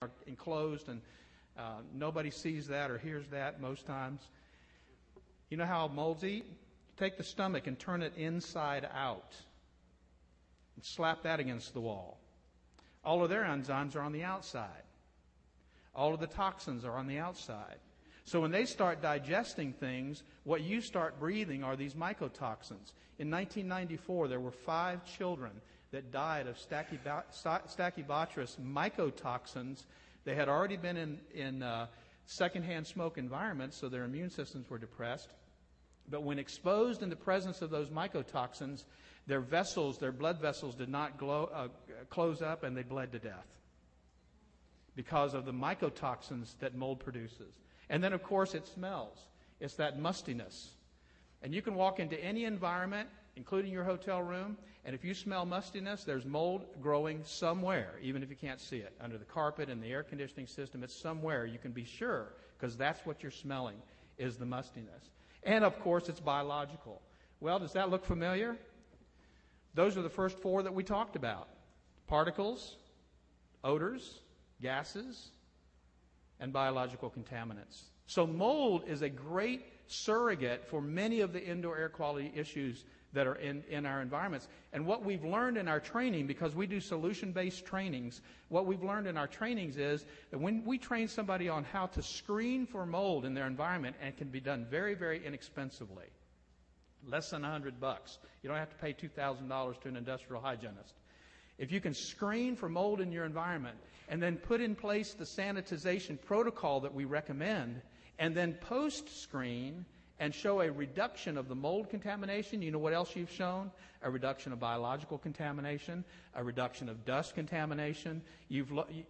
are enclosed, and nobody sees that or hears that most times. You know how molds eat? You take the stomach and turn it inside out and slap that against the wall. All of their enzymes are on the outside. All of the toxins are on the outside. So when they start digesting things, what you start breathing are these mycotoxins. In 1994, there were 5 children that died of Stachybotrys mycotoxins. They had already been in secondhand smoke environments, so their immune systems were depressed. But when exposed in the presence of those mycotoxins, their vessels, their blood vessels, did not close up, and they bled to death because of the mycotoxins that mold produces. And then, of course, it smells. It's that mustiness. And you can walk into any environment, including your hotel room, and if you smell mustiness, there's mold growing somewhere, even if you can't see it. Under the carpet, in the air conditioning system, it's somewhere. You can be sure, because that's what you're smelling, is the mustiness. And, of course, it's biological. Well, does that look familiar? Those are the first 4 that we talked about. Particles, odors, gases, and biological contaminants. So mold is a great surrogate for many of the indoor air quality issues that are in our environments. And what we've learned in our training, because we do solution-based trainings, what we've learned in our trainings is that when we train somebody on how to screen for mold in their environment, and it can be done very, very inexpensively, less than $100. You don't have to pay $2,000 to an industrial hygienist. If you can screen for mold in your environment and then put in place the sanitization protocol that we recommend, and then post-screen and show a reduction of the mold contamination, you know what else you've shown? A reduction of biological contamination, a reduction of dust contamination.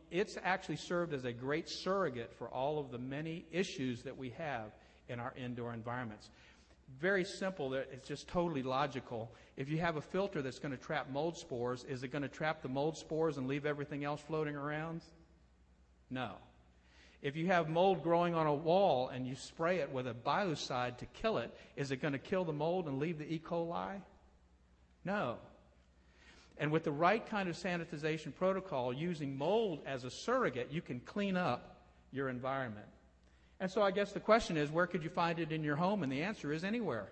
It's actually served as a great surrogate for all of the many issues that we have in our indoor environments. Very simple. It's just totally logical. If you have a filter that's going to trap mold spores, is it going to trap the mold spores and leave everything else floating around? No. If you have mold growing on a wall and you spray it with a biocide to kill it, is it going to kill the mold and leave the E. coli? No. And with the right kind of sanitization protocol, using mold as a surrogate, you can clean up your environment. And so I guess the question is, where could you find it in your home? And the answer is anywhere.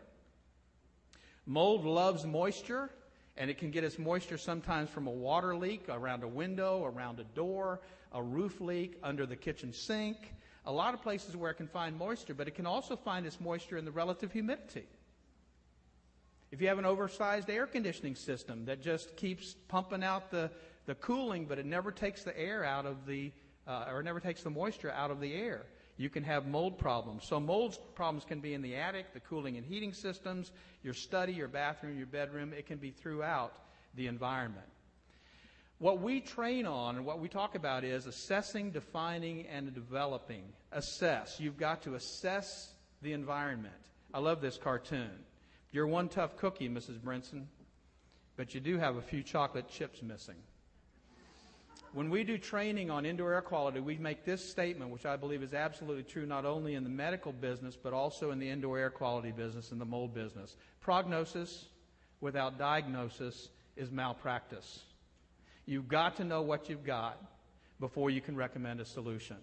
Mold loves moisture, and it can get its moisture sometimes from a water leak, around a window, around a door, a roof leak, under the kitchen sink. A lot of places where it can find moisture, but it can also find its moisture in the relative humidity. If you have an oversized air conditioning system that just keeps pumping out the cooling, but it never takes the air out of or never takes the moisture out of the air, you can have mold problems. So mold problems can be in the attic, the cooling and heating systems, your study, your bathroom, your bedroom. It can be throughout the environment. What we train on and what we talk about is assessing, defining, and developing. Assess. You've got to assess the environment. I love this cartoon. You're one tough cookie, Mrs. Brinson, but you do have a few chocolate chips missing. When we do training on indoor air quality, we make this statement, which I believe is absolutely true not only in the medical business, but also in the indoor air quality business and the mold business. Prognosis without diagnosis is malpractice. You've got to know what you've got before you can recommend a solution.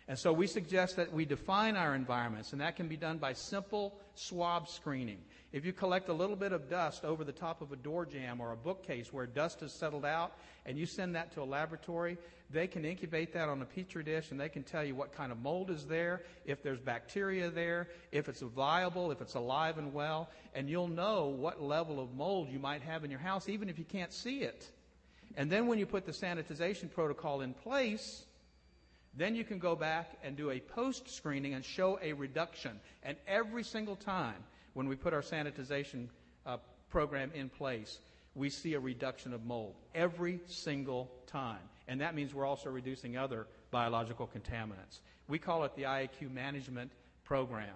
And so we suggest that we define our environments, and that can be done by simple swab screening. If you collect a little bit of dust over the top of a door jamb or a bookcase where dust has settled out, and you send that to a laboratory, they can incubate that on a petri dish, and they can tell you what kind of mold is there, if there's bacteria there, if it's viable, if it's alive and well, and you'll know what level of mold you might have in your house, even if you can't see it. And then when you put the sanitization protocol in place, then you can go back and do a post-screening and show a reduction. And every single time when we put our sanitization program in place, we see a reduction of mold. Every single time. And that means we're also reducing other biological contaminants. We call it the IAQ management program.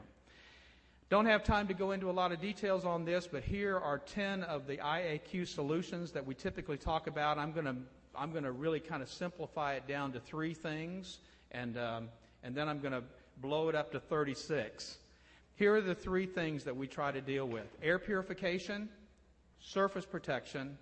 Don't have time to go into a lot of details on this, but here are 10 of the IAQ solutions that we typically talk about. I'm going to really kind of simplify it down to 3 things, and then I'm going to blow it up to 36. Here are the 3 things that we try to deal with: air purification, surface protection,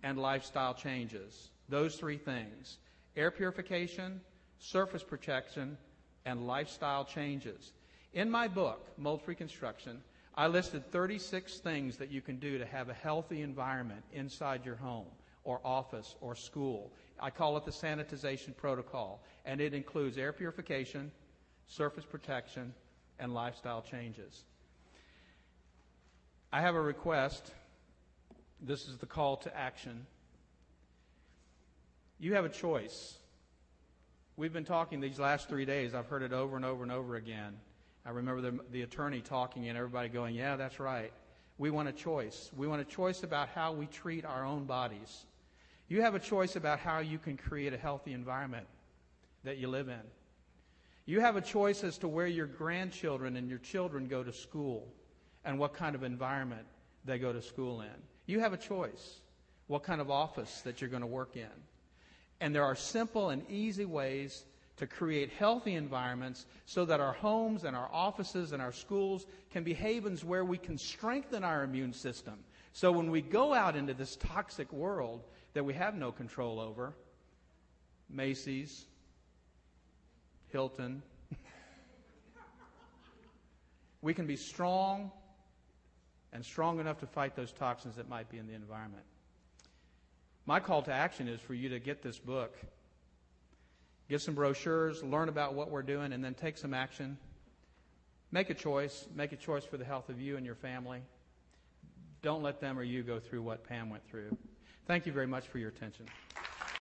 and lifestyle changes. Those 3 things: air purification, surface protection, and lifestyle changes. In my book, Mold-Free Construction, I listed 36 things that you can do to have a healthy environment inside your home or office or school. I call it the sanitization protocol, and it includes air purification, surface protection, and lifestyle changes. I have a request. This is the call to action. You have a choice. We've been talking these last 3 days. I've heard it over and over and over again. I remember the attorney talking and everybody going, yeah, that's right. We want a choice. We want a choice about how we treat our own bodies. You have a choice about how you can create a healthy environment that you live in. You have a choice as to where your grandchildren and your children go to school and what kind of environment they go to school in. You have a choice what kind of office that you're going to work in. And there are simple and easy ways to create healthy environments so that our homes and our offices and our schools can be havens where we can strengthen our immune system. So when we go out into this toxic world that we have no control over, Macy's, Hilton, we can be strong and strong enough to fight those toxins that might be in the environment. My call to action is for you to get this book, get some brochures, learn about what we're doing, and then take some action. Make a choice. Make a choice for the health of you and your family. Don't let them or you go through what Pam went through. Thank you very much for your attention.